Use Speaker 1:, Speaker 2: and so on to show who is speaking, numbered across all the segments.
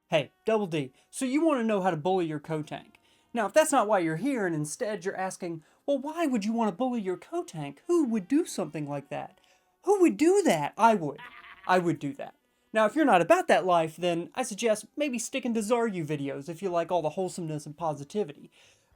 Speaker 1: Hey, Double D, so you want to know how to bully your co-tank. Now, if that's not why you're here and instead you're asking, well, why would you want to bully your co-tank? Who would do something like that? Who would do that? I would. I would do that. Now, if you're not about that life, then I suggest maybe sticking to Zaryu videos if you like all the wholesomeness and positivity.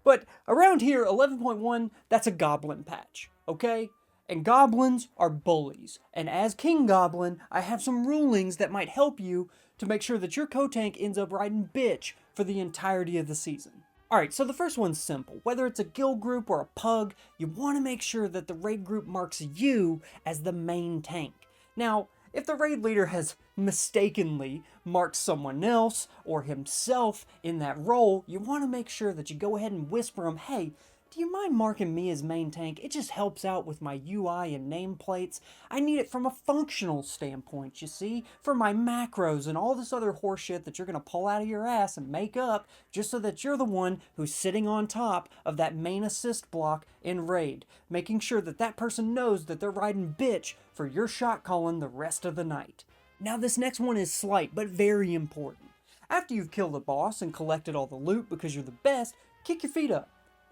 Speaker 1: But around here, 11.1, that's a goblin patch, okay? And goblins are bullies. And as King Goblin, I have some rulings that might help you to make sure that your co-tank ends up riding bitch for the entirety of the season. Alright, so the first one's simple. Whether it's a guild group or a pug, you want to make sure that the raid group marks you as the main tank. Now, if the raid leader has mistakenly marked someone else or himself in that role, you want to make sure that you go ahead and whisper them, hey, do you mind marking me as main tank? It just helps out with my UI and nameplates. I need it from a functional standpoint, you see? For my macros and all this other horseshit that you're gonna pull out of your ass and make up just so that you're the one who's sitting on top of that main assist block in raid, making sure that that person knows that they're riding bitch for your shot calling the rest of the night. Now this next one is slight, but very important. After you've killed the boss and collected all the loot because you're the best, kick your feet up.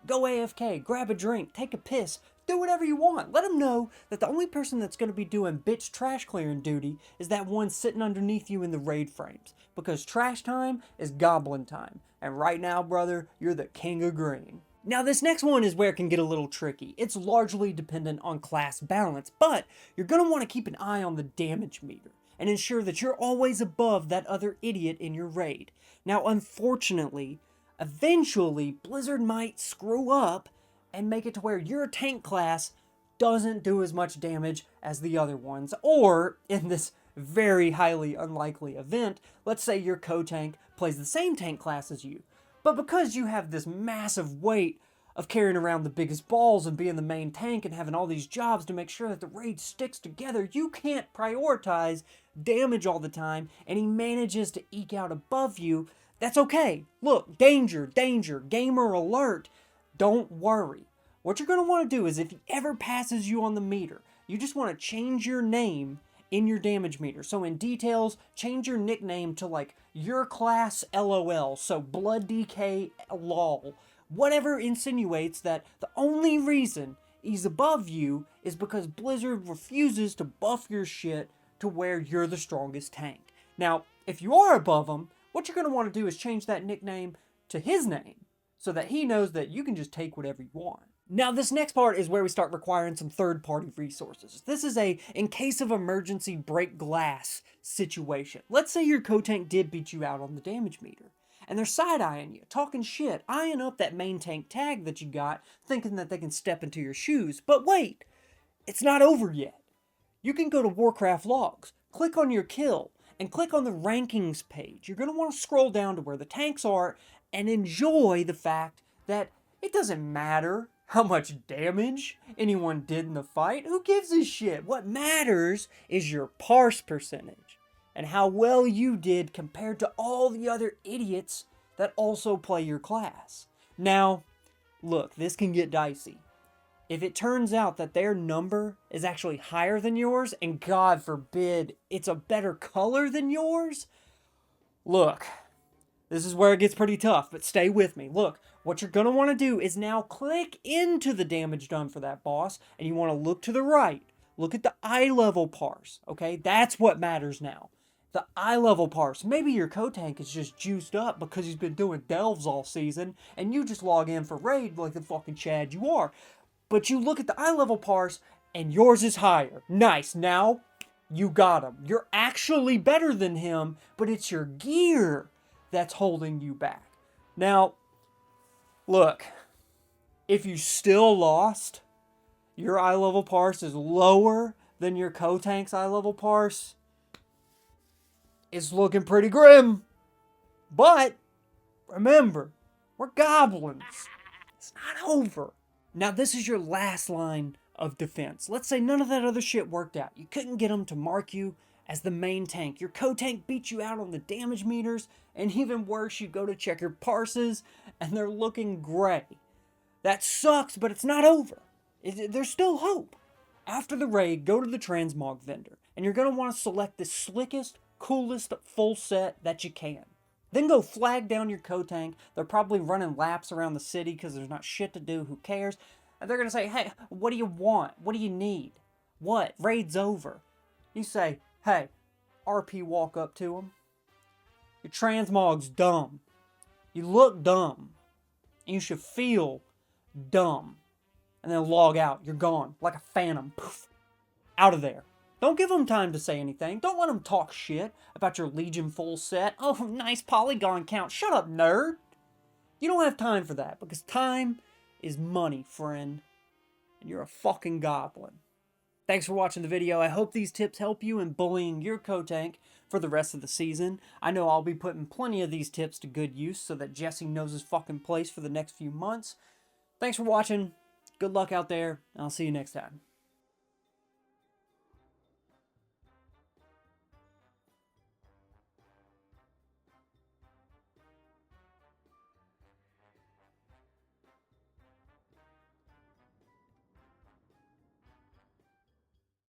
Speaker 1: Go AFK, grab a drink, take a piss, do whatever you want. Let them know that the only person that's going to be doing bitch trash clearing duty is that one sitting underneath you in the raid frames. Because trash time is goblin time. And right now, brother, you're the king of green. Now this next one is where it can get a little tricky. It's largely dependent on class balance, but you're going to want to keep an eye on the damage meter and ensure that you're always above that other idiot in your raid. Now unfortunately, eventually Blizzard might screw up and make it to where your tank class doesn't do as much damage as the other ones. Or, in this very highly unlikely event, let's say your co-tank plays the same tank class as you. But because you have this massive weight of carrying around the biggest balls and being the main tank and having all these jobs to make sure that the raid sticks together, you can't prioritize damage all the time, and he manages to eke out above you. That's okay. Look, danger, danger, gamer alert. Don't worry. What you're going to want to do is if he ever passes you on the meter, you just want to change your name in your damage meter. So in details, change your nickname to like your class LOL. So Blood DK LOL. Whatever insinuates that the only reason he's above you is because Blizzard refuses to buff your shit to where you're the strongest tank. Now, if you are above him, what you're going to want to do is change that nickname to his name so that he knows that you can just take whatever you want. Now, this next part is where we start requiring some third-party resources. This is a in case of emergency break glass situation. Let's say your co-tank did beat you out on the damage meter, and they're side-eyeing you, talking shit, eyeing up that main tank tag that you got, thinking that they can step into your shoes. But wait, it's not over yet. You can go to Warcraft logs, click on your kill, and click on the rankings page. You're going to want to scroll down to where the tanks are and enjoy the fact that it doesn't matter how much damage anyone did in the fight. Who gives a shit? What matters is your parse percentage and how well you did compared to all the other idiots that also play your class. Now, look, this can get dicey. If it turns out that their number is actually higher than yours, and God forbid it's a better color than yours, look, this is where it gets pretty tough, but stay with me. Look, what you're going to want to do is now click into the damage done for that boss, and you want to look to the right. Look at the eye level parse, okay? That's what matters now. The eye level parse. Maybe your co-tank is just juiced up because he's been doing delves all season, and you just log in for raid like the fucking Chad you are. But you look at the eye level parse, and yours is higher. Nice. Now, you got him. You're actually better than him, but it's your gear that's holding you back. Now, look, if you still lost, your eye level parse is lower than your co-tank's eye level parse, it's looking pretty grim. But, remember, we're goblins. It's not over. Now, this is your last line of defense. Let's say none of that other shit worked out. You couldn't get them to mark you as the main tank. Your co-tank beat you out on the damage meters, and even worse, you go to check your parses, and they're looking gray. That sucks, but it's not over. There's still hope. After the raid, go to the transmog vendor, and you're going to want to select the slickest, coolest full set that you can. Then go flag down your co-tank. They're probably running laps around the city because there's not shit to do. Who cares? And they're going to say, hey, what do you want? What do you need? What? Raid's over. You say, hey, RP walk up to them. Your transmog's dumb. You look dumb. And you should feel dumb. And then log out. You're gone. Like a phantom. Poof. Out of there. Don't give them time to say anything. Don't let them talk shit about your Legion full set. Oh, nice polygon count. Shut up, nerd. You don't have time for that, because time is money, friend. And you're a fucking goblin. Thanks for watching the video. I hope these tips help you in bullying your co-tank for the rest of the season. I know I'll be putting plenty of these tips to good use so that Jesse knows his fucking place for the next few months. Thanks for watching. Good luck out there, and I'll see you next time.